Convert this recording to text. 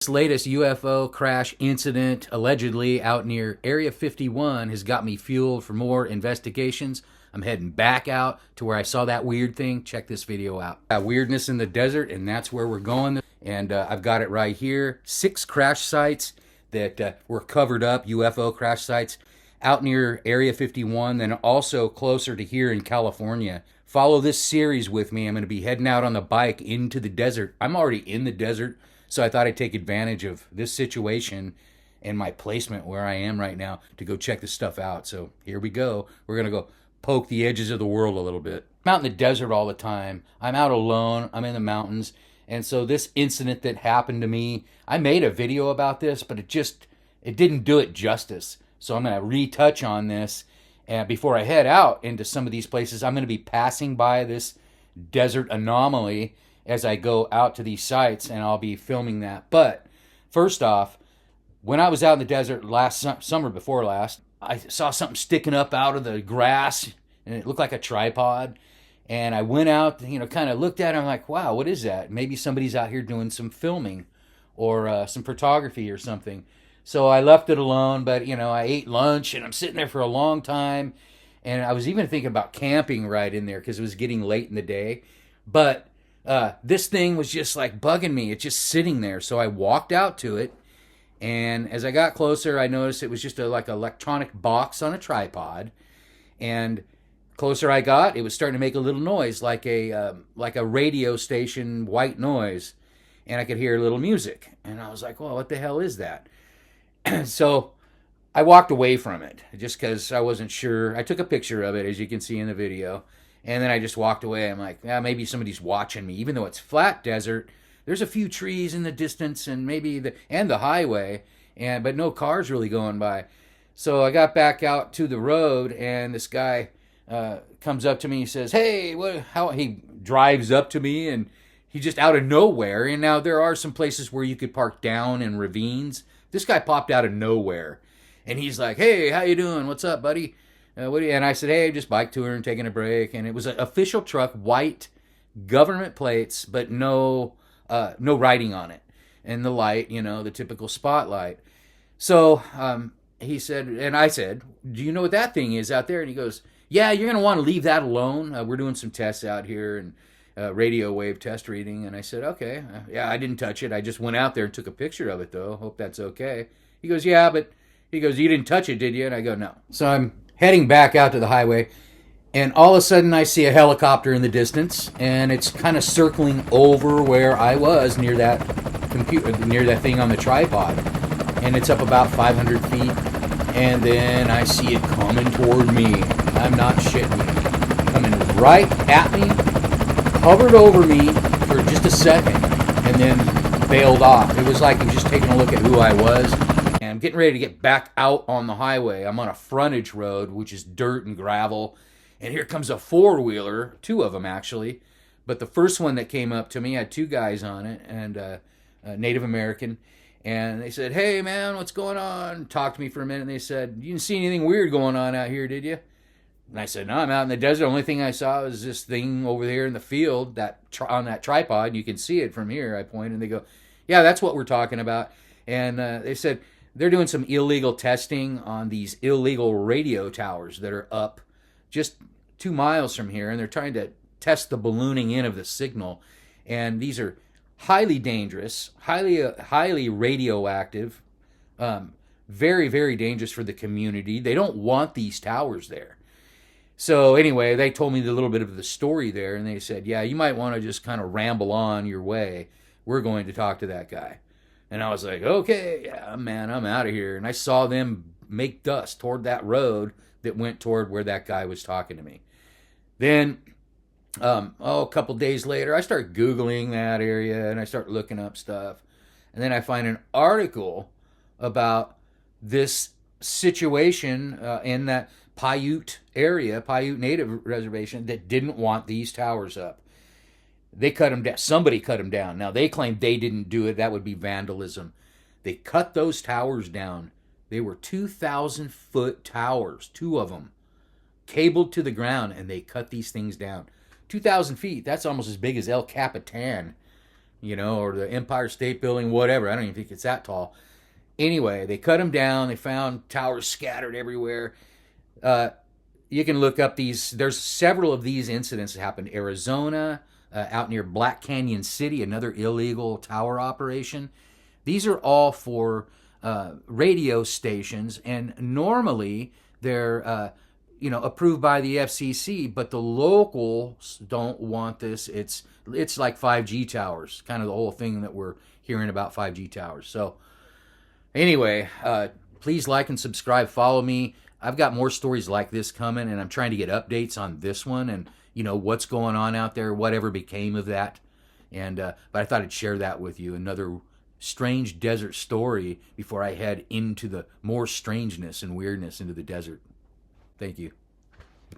This latest UFO crash incident, allegedly out near Area 51, has got me fueled for more investigations. I'm heading back out to where I saw that weird thing. Check this video out. Weirdness in the desert, and that's where we're going. And I've got it right here. 6 crash sites that were covered up, UFO crash sites, out near Area 51, then also closer to here in California. Follow this series with me. I'm going to be heading out on the bike into the desert. I'm already in the desert, so I thought I'd take advantage of this situation and my placement where I am right now to go check this stuff out. So here we go. We're going to go poke the edges of the world a little bit. I'm out in the desert all the time. I'm out alone. I'm in the mountains. And so this incident that happened to me, I made a video about this, but it didn't do it justice. So I'm going to retouch on this. And before I head out into some of these places, I'm going to be passing by this desert anomaly as I go out to these sites, and I'll be filming that. But first off, when I was out in the desert last summer before last, I saw something sticking up out of the grass, and it looked like a tripod. And I went out, kind of looked at it. I'm like, wow, what is that? Maybe somebody's out here doing some filming or some photography or something. So I left it alone, but, I ate lunch, and I'm sitting there for a long time. And I was even thinking about camping right in there because it was getting late in the day. But this thing was just like bugging me. It's just sitting there. So I walked out to it. And as I got closer, I noticed it was just like an electronic box on a tripod. And closer I got, it was starting to make a little noise, like a radio station white noise. And I could hear a little music. And I was like, well, what the hell is that? So I walked away from it just because I wasn't sure. I took a picture of it, as you can see in the video. And then I just walked away. I'm like, maybe somebody's watching me. Even though it's flat desert, there's a few trees in the distance and maybe the highway, but no cars really going by. So I got back out to the road, and this guy comes up to me. He says, hey, how? He drives up to me, and he just out of nowhere. And now there are some places where you could park down in ravines. This guy popped out of nowhere, and he's like, hey, how you doing? What's up, buddy? And I said, hey, just bike touring, taking a break. And it was an official truck, white, government plates, but no writing on it. And the light, the typical spotlight. So he said, and I said, do you know what that thing is out there? And he goes, yeah, you're going to want to leave that alone. We're doing some tests out here and radio wave test reading. And I said, okay. Yeah, I didn't touch it. I just went out there and took a picture of it, though. Hope that's okay. He goes, yeah, but he goes, you didn't touch it, did you? And I go, no. So I'm heading back out to the highway, and all of a sudden I see a helicopter in the distance, and it's kind of circling over where I was near that thing on the tripod, and it's up about 500 feet, and then I see it coming toward me. I'm not shitting you. Coming right at me, hovered over me for just a second, and then bailed off. It was like he was just taking a look at who I was. I'm getting ready to get back out on the highway. I'm on a frontage road, which is dirt and gravel. And here comes a four-wheeler, 2 of them actually. But the first one that came up to me had 2 guys on it, and a Native American. And they said, hey, man, what's going on? Talked to me for a minute, and they said, you didn't see anything weird going on out here, did you? And I said, no, I'm out in the desert. The only thing I saw was this thing over there in the field on that tripod. You can see it from here, I point. And they go, yeah, that's what we're talking about. And they said, they're doing some illegal testing on these illegal radio towers that are up just 2 miles from here, and they're trying to test the ballooning in of the signal. And these are highly dangerous, highly radioactive, very, very dangerous for the community. They don't want these towers there. So anyway, they told me a little bit of the story there, and they said, yeah, you might want to just kind of ramble on your way. We're going to talk to that guy. And I was like, okay, yeah, man, I'm out of here. And I saw them make dust toward that road that went toward where that guy was talking to me. Then, a couple days later, I start Googling that area, and I start looking up stuff. And then I find an article about this situation in that Paiute area, Paiute Native Reservation, that didn't want these towers up. They cut them down. Somebody cut them down. Now, they claim they didn't do it. That would be vandalism. They cut those towers down. They were 2,000-foot towers, 2 of them, cabled to the ground, and they cut these things down. 2,000 feet, that's almost as big as El Capitan. you know, or the Empire State Building, whatever. I don't even think it's that tall. Anyway, they cut them down. They found towers scattered everywhere. You can look up these. There's several of these incidents that happened. Arizona, out near Black Canyon City, another illegal tower operation. These are all for radio stations, and normally they're approved by the FCC, but the locals don't want this. It's like 5G towers, kind of the whole thing that we're hearing about 5G towers. So anyway, please like and subscribe. Follow me. I've got more stories like this coming, and I'm trying to get updates on this one and what's going on out there, whatever became of that. And but I thought I'd share that with you. Another strange desert story before I head into the more strangeness and weirdness into the desert. Thank you.